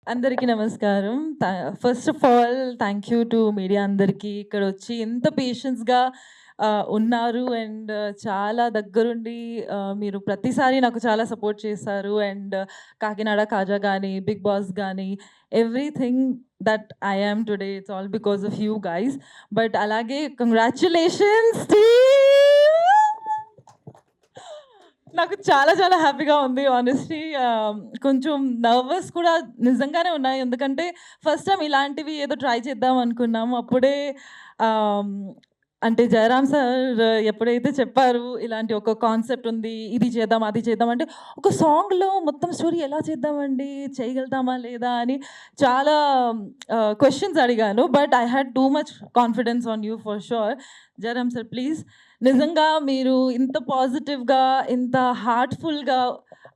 అందరికీ నమస్కారం. First of all thank you to media అందరికీ. ఇక్కడొచ్చి ఎంత పేషెన్స్‌గా ఉన్నారు అండ్ చాలా దగ్గరుండి మీరు ప్రతిసారి నాకు చాలా సపోర్ట్ చేశారు. అండ్ 'కాకినాడ కాజా' గానీ, 'బిగ్ బాస్' గానీ everything that I am today it's all because of you guys. But అలాగే కంగ్రాచ్యులేషన్స్ టీమ్. నాకు చాలా చాలా హ్యాపీగా ఉంది హానెస్ట్‌లీ. కొంచెం నర్వస్ కూడా నిజంగానే ఉన్నాయి. ఎందుకంటే ఫస్ట్ టైమ్ ఇలాంటివి ఏదో ట్రై చేద్దాం అనుకున్నాము. అప్పుడే ఆహ్, అంటే జయరామ్ సార్ ఎప్పుడైతే చెప్పారు ఇలాంటి ఒక కాన్సెప్ట్ ఉంది. ఇది చేద్దాం, అది చేద్దాం అంటే ఒక సాంగ్‌లో మొత్తం స్టోరీ ఎలా చేద్దామండి? చేయగలుగుతామా లేదా? అని చాలా క్వెషన్స్ అడిగాను. But I had too much confidence on you for sure. Jayaram sir please నిజంగా మీరు ఇంత పాజిటివ్‌గా, ఇంత హార్ట్‌ఫుల్‌గా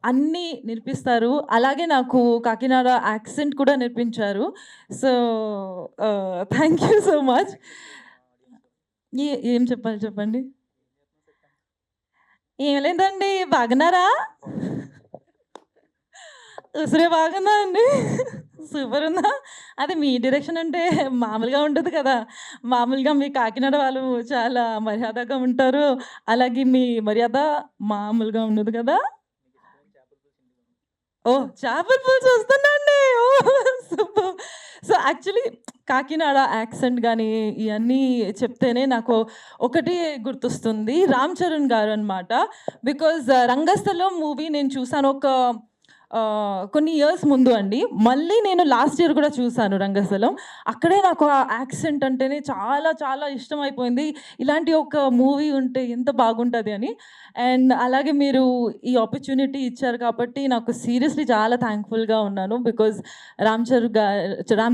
అన్నీ నేర్పిస్తారు. అలాగే నాకు కాకినాడ యాక్సెంట్ కూడా నేర్పించారు. So, thank you so much. ఏం చెప్పాలి చెప్పండి? ఏం లేదండి. బాగున్నారా? ఉసిరి బాగుందా అండి? సూపరుందా? అది మీ డైరెక్షన్ అంటే మామూలుగా ఉండదు కదా! మామూలుగా మీ కాకినాడ వాళ్ళు చాలా మర్యాదగా ఉంటారు. అలాగే మీ మర్యాద మామూలుగా ఉండదు కదా! ఓహ్! చేపల పులుసు వస్తుందా అండి? Oh! Super. So, actually Kakinada accent గాని, ఇయన్నీ చెప్తేనే నాకు ఒకటి గుర్తొస్తుంది. 'రామ్ చరణ్' గారనమాట. బికాజ్ 'రంగస్థలం' మూవీ నేను చూసాను. కొన్ని ఇయర్స్ ముందు అండి. మళ్ళీ నేను లాస్ట్ ఇయర్ కూడా చూసాను 'రంగస్థలం.' అక్కడే నాకు ఆ యాక్సెంట్ అంటేనే చాలా చాలా ఇష్టమైపోయింది. ఇలాంటి ఒక మూవీ ఉంటే ఎంత బాగుంటది అని. అండ్ అలాగే మీరు ఈ ఆపర్చునిటీ ఇచ్చారు కాబట్టి నాకు సీరియస్‌లీ చాలా థాంక్‌ఫుల్‌గా ఉన్నాను. బికాజ్ 'రామ్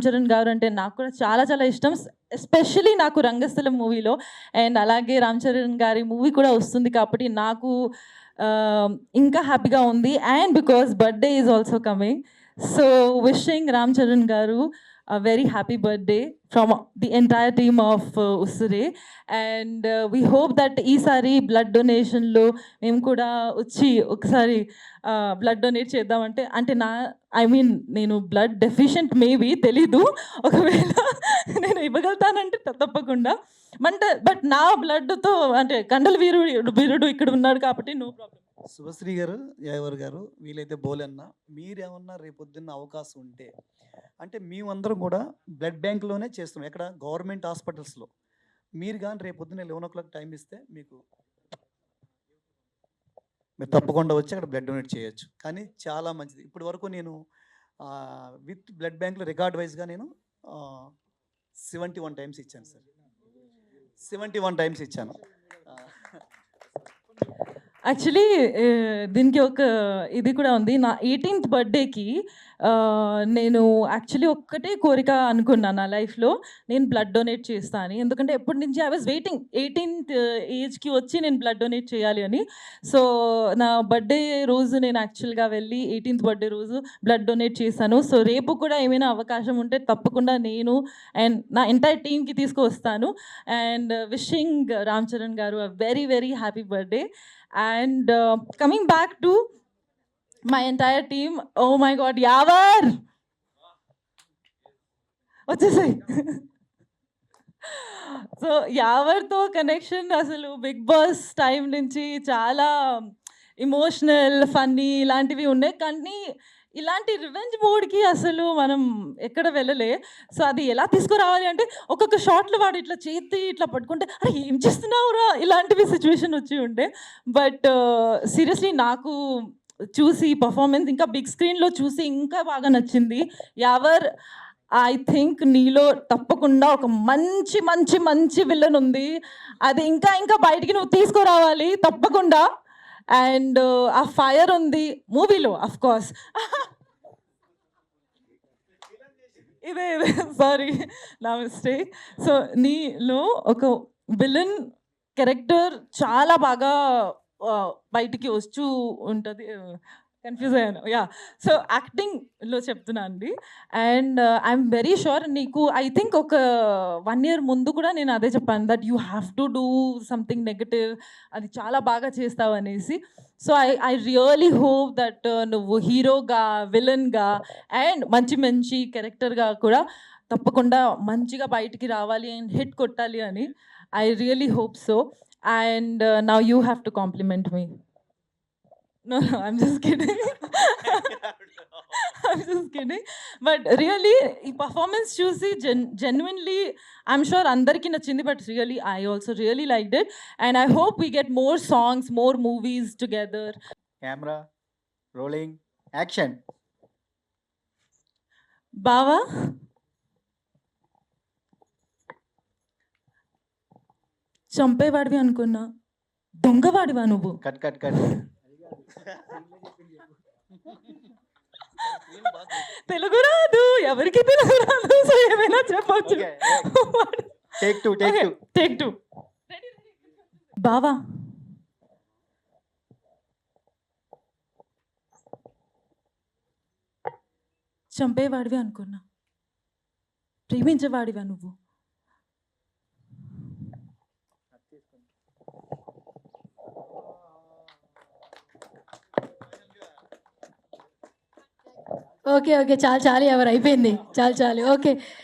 చరణ్' గారు అంటే నాకు కూడా చాలా చాలా ఇష్టం. ఎస్పెషల్లీ నాకు 'రంగస్థలం' మూవీలో అండ్ అలాగే 'రామ్ చరణ్' గారి మూవీ కూడా వస్తుంది కాబట్టి నాకు ఇంకా హ్యాపీగా ఉంది. And because birthday is also coming. So, wishing 'Ram Charan' garu very happy birthday from the entire team of Usiri. And we hope that ఈసారి బ్లడ్ డొనేషన్‌లో మేము కూడా వచ్చి ఒకసారి బ్లడ్ డొనేట్ చేద్దామంటే అంటే ఐ మీన్ నేను బ్లడ్ డెఫిషియంట్ మేబీ తెలీదు. ఒకవేళ నేను ఇవ్వగలుగుతానంటే తప్పకుండా. బట్ నా బ్లడ్‌తో అంటే కండల వీరుడు ఇక్కడ ఉన్నాడు కాబట్టి నో ప్రాబ్లమ్. శుభశ్రీ గారు, యావర్ గారు, వీలైతే బోలెన్న, మీరేమన్నా రేపొద్దున్న అవకాశం ఉంటే అంటే మేమందరం కూడా బ్లడ్ బ్యాంక్‌లోనే చేస్తున్నాం. ఎక్కడ గవర్నమెంట్ హాస్పిటల్స్‌లో. మీరు గాని రేపొద్దున్న 11:00 టైం ఇస్తే మీరు తప్పకుండా వచ్చి అక్కడ బ్లడ్ డొనేట్ చేయొచ్చు. కానీ చాలా మంచిది. ఇప్పటి వరకు నేను విత్ బ్లడ్ బ్యాంక్‌లో రికార్డ్ వైస్‌గా నేను ఆహ్, 71 టైమ్స్ ఇచ్చాను సార్. 71 టైమ్స్ ఇచ్చాను. ఆ! యాక్చువల్లీ దీనికి ఒక ఇది కూడా ఉంది. నా 18థ్ బర్త్‌డేకి నేను యాక్చువల్లీ ఒక్కటే కోరిక అనుకున్నా నా లైఫ్‌లో. నేను బ్లడ్ డొనేట్ చేస్తా అని. ఎందుకంటే ఎప్పటి నుంచి ఐ వాస్ వెయిటింగ్ 18థ్ ఏజ్‌కి వచ్చి నేను బ్లడ్ డొనేట్ చేయాలి అని. సో, నా బర్త్‌డే రోజు నేను యాక్చువల్‌గా వెళ్ళి 18థ్ బర్త్‌డే రోజు బ్లడ్ డొనేట్ చేశాను. సో, రేపు కూడా ఏమైనా అవకాశం ఉంటే తప్పకుండా నేను అండ్ నా ఎంటైర్ టీమ్‌కి తీసుకొస్తాను. అండ్ విషింగ్ రామ్ చరణ్ గారు a very very happy birthday. And coming back to my entire team, oh my God, Yawar వచ్చేసాయి. సో యావర్తో కనెక్షన్ అసలు బిగ్ బాస్ టైం నుంచి చాలా ఎమోషనల్, ఫన్నీ ఇలాంటివి ఉన్నాయి. కానీ ఇలాంటి రివెంజ్ మూడ్‌కి అసలు మనం ఎక్కడ వెళ్ళలే. సో అది ఎలా తీసుకురావాలి అంటే ఒక్కొక్క షాట్‌లో వాడు ఇట్లా చేతి ఇట్లా పట్టుకుంటే అరే ఏం చేస్తున్నావురా ఇలాంటివి సిచ్యువేషన్ వచ్చి ఉండే. బట్ సీరియస్లీ నాకు చూసి పర్ఫార్మెన్స్ ఇంకా బిగ్ స్క్రీన్‌లో చూసి ఇంకా బాగా నచ్చింది. యావర్ ఐ థింక్ నీలో తప్పకుండా ఒక మంచి, మంచి, మంచి విలన్ ఉంది. అది ఇంకా, ఇంకా బయటికి నువ్వు తీసుకురావాలి తప్పకుండా. అండ్ ఆ ఫైర్ ఉంది మూవీలో ఆఫ్‌కోర్స్. ఇదే సారీ నా మిస్టేక్. సో, నీలో ఒక విలన్ క్యారెక్టర్ చాలా బాగా బయటికి వస్తూ ఉంటది. కన్‌ఫ్యూజ్ అయ్యాను. యాహ్! సో, యాక్టింగ్‌లో చెప్తున్నా అండి. అండ్ ఐయామ్ వెరీ ష్యూర్ నీకు ఐ థింక్ ఒక 1 ఇయర్ ముందు కూడా నేను అదే చెప్పాను that you have to do something negative. అది చాలా బాగా చేస్తావనేసి. So, I really hope that నువ్వు హీరోగా, విలన్‌గా అండ్ మంచి మంచి క్యారెక్టర్‌గా కూడా తప్పకుండా మంచిగా బయటికి రావాలి అండ్ హిట్ కొట్టాలి అని. I really hope so. And now you have to compliment me. No, no, I'm just kidding. I'm just kidding. But really, ఈ పర్ఫార్మెన్స్ చూసి genuinely I'm sure అందరికీ నచ్చింది. But really, I also really liked it. And I hope we get more songs, more movies together. Camera rolling action. బావా చంపేవాడివి అనుకున్నా, దొంగవాడివా నువ్వు? Cut cut cut. Telugu రాదు, ఎవరికి తెలుగు రాదు. సో ఏమైనా చెప్పొచ్చు. Take two take two. Take 2. బావా చంపేవాడివి అనుకున్నా, ప్రేమించేవాడివా నువ్వు? ఓకే. ఓకే. చాలు చాలు ఎవరు అయిపోయింది. చాలు చాలు. ఓకే.